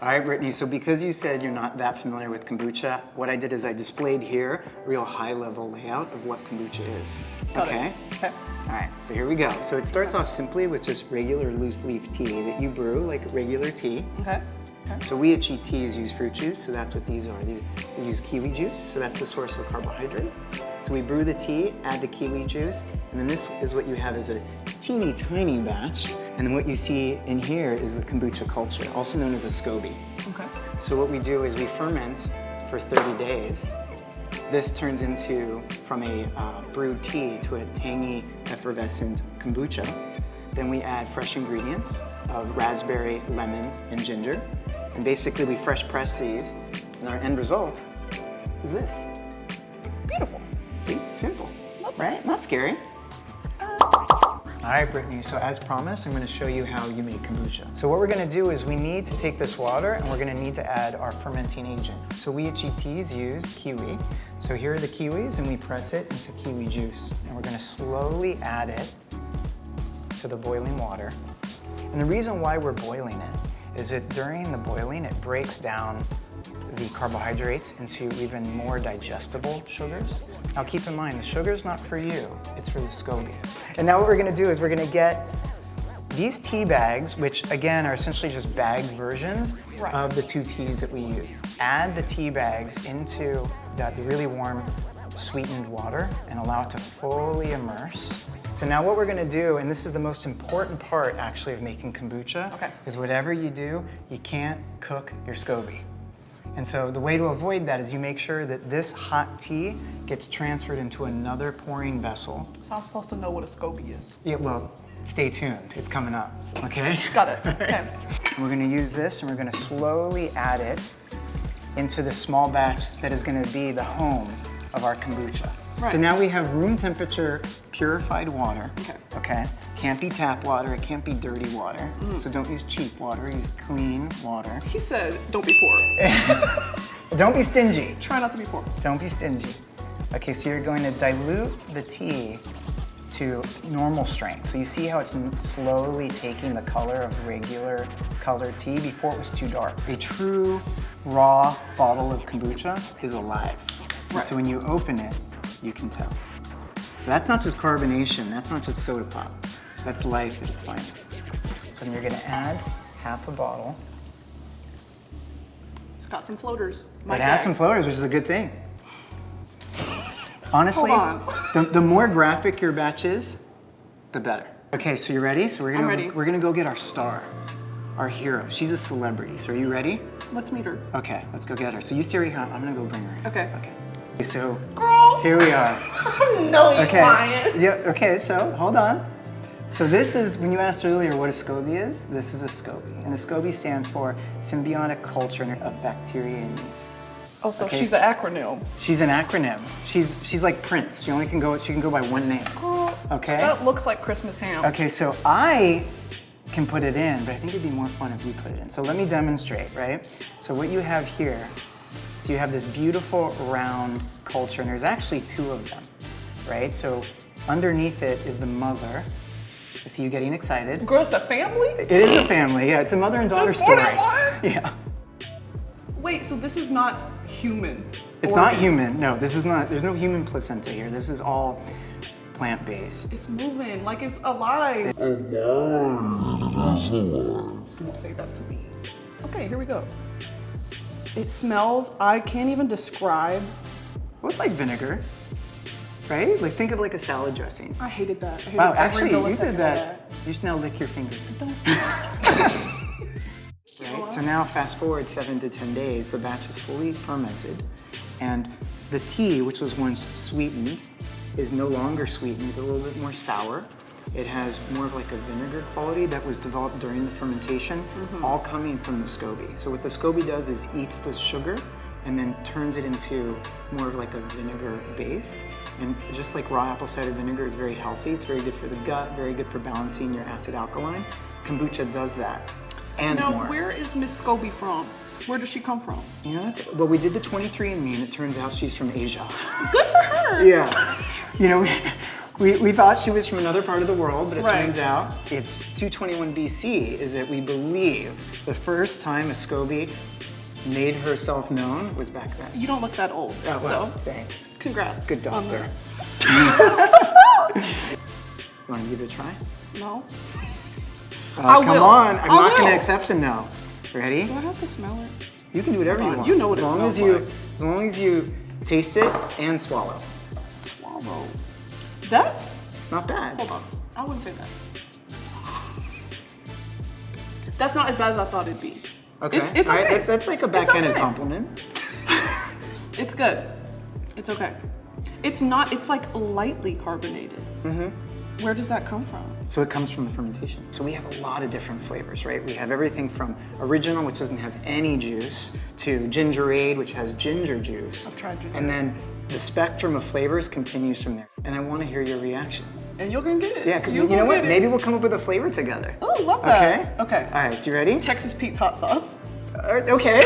All right, Brittany, so because you said you're not that familiar with kombucha, what I did is I displayed here a real high-level layout of what kombucha is. Okay? Okay. All right, so here we go. So it starts off simply with just regular loose leaf tea that you brew like regular tea. Okay. So we at GTs use fruit juice, so that's what these are. We use kiwi juice, so that's the source of carbohydrate. So we brew the tea, add the kiwi juice, and then this is what you have as a teeny tiny batch. And then what you see in here is the kombucha culture, also known as a SCOBY. Okay. So what we do is we ferment for 30 days. This turns into, from a brewed tea to a tangy, effervescent kombucha. Then we add fresh ingredients of raspberry, lemon, and ginger. And basically we fresh press these, and our end result is this. Beautiful. See, simple, right? Not scary. All right, Brittany, so as promised, I'm gonna show you how you make kombucha. So what we're gonna do is we need to take this water and we're gonna need to add our fermenting agent. So we at GTs use kiwi. So here are the kiwis and we press it into kiwi juice. And we're gonna slowly add it to the boiling water. And the reason why we're boiling it is that during the boiling, it breaks down the carbohydrates into even more digestible sugars. Now keep in mind, the sugar's not for you, it's for the SCOBY. And now what we're gonna do is we're gonna get these tea bags, which again are essentially just bagged versions of the two teas that we use. Add the tea bags into that really warm, sweetened water and allow it to fully immerse. So now what we're gonna do, and this is the most important part actually of making kombucha, is whatever you do, you can't cook your SCOBY. And so the way to avoid that is you make sure that this hot tea gets transferred into another pouring vessel. So I'm supposed to know what a SCOBY is. Yeah, well, stay tuned, it's coming up, okay? Got it, okay. We're gonna use this and we're gonna slowly add it into the small batch that is gonna be the home of our kombucha. So now we have room temperature purified water. Okay. Can't be tap water, it can't be dirty water. So don't use cheap water, use clean water. He said, don't be poor. Don't be stingy. Try not to be poor. Don't be stingy. Okay, so you're going to dilute the tea to normal strength. So you see how it's slowly taking the color of regular colored tea before it was too dark. A true raw bottle of kombucha is alive. And so when you open it, you can tell. So that's not just carbonation, that's not just soda pop. That's life at its finest. So then you're gonna add half a bottle. It's got some floaters. It has some floaters, which is a good thing. Honestly, the more graphic your batch is, the better. Okay, so you ready? So we're gonna go get our star, our hero. She's a celebrity, so are you ready? Let's meet her. Okay, let's go get her. So you stay right here, I'm gonna go bring her in. Okay. So, girl, here we are. No, you're lying. Yeah, okay, so hold on. So this is, when you asked earlier what a SCOBY is, this is a SCOBY. And a SCOBY stands for Symbiotic Culture of Bacteria and Yeast. Oh, so she's an acronym. She's an acronym. She's like Prince. She can go by one name. Girl, okay? That looks like Christmas ham. Okay, so I can put it in, but I think it'd be more fun if you put it in. So let me demonstrate, right? So what you have here, so you have this beautiful round culture, and there's actually two of them, right? So underneath it is the mother. I see you getting excited. Girl, it's a family? It is a family, yeah. It's a mother and daughter story. Yeah. Wait, so this is not human? It's not human, no. This is not, there's no human placenta here. This is all plant-based. It's moving, like it's alive. Don't say that to me. Okay, here we go. It smells, I can't even describe. Well, it's like vinegar, right? Like think of like a salad dressing. I hated that. I hated wow, actually you did that. You should now lick your fingers. Right, so now fast forward 7 to 10 days, the batch is fully fermented, and the tea, which was once sweetened, is no longer sweetened. It's a little bit more sour. It has more of like a vinegar quality that was developed during the fermentation, all coming from the SCOBY. So what the SCOBY does is eats the sugar and then turns it into more of like a vinegar base. And just like raw apple cider vinegar is very healthy, it's very good for the gut, very good for balancing your acid alkaline. Kombucha does that and now, more. Where is Miss SCOBY from? Where does she come from? You know, well, we did the 23andMe and it turns out she's from Asia. Good for her. Yeah. You know, We thought she was from another part of the world, but it Right. turns out it's 221 BC is that we believe the first time a SCOBY made herself known was back then. You don't look that old, Oh, well, so thanks. congrats. Good on doctor. that. You want to give it a try? No. Come will. on, I'm I not going will. to accept a no. Ready? Do I have to smell it? You can do whatever you on, want. you know what as it long smells as you, like. As long as you taste it and swallow. Swallow. That's, Not bad. hold on. I wouldn't say that. That's not as bad as I thought it'd be. Okay. It's All right, okay. that's like a backhanded okay. compliment. It's good. It's okay. It's not, it's like lightly carbonated. Mm-hmm. Where does that come from? So it comes from the fermentation. So we have a lot of different flavors, right? We have everything from original, which doesn't have any juice, to gingerade, which has ginger juice. I've tried ginger. And then the spectrum of flavors continues from there. And I want to hear your reaction. And you're gonna get it. Yeah, 'cause You're you know gonna what? get it. Maybe we'll come up with a flavor together. Oh, love that. Okay. All right, so you ready? Texas Pete's hot sauce. Okay.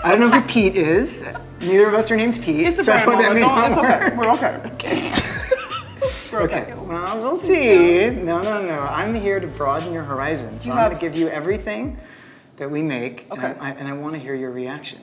I don't know who Pete is. Neither of us are named Pete. It's a so brand, Mama. that may No, not it's okay. work. We're okay. We're Okay, well, we'll see. No. I'm here to broaden your horizons. So I'm going to give you everything that we make, Okay. and I want to hear your reaction.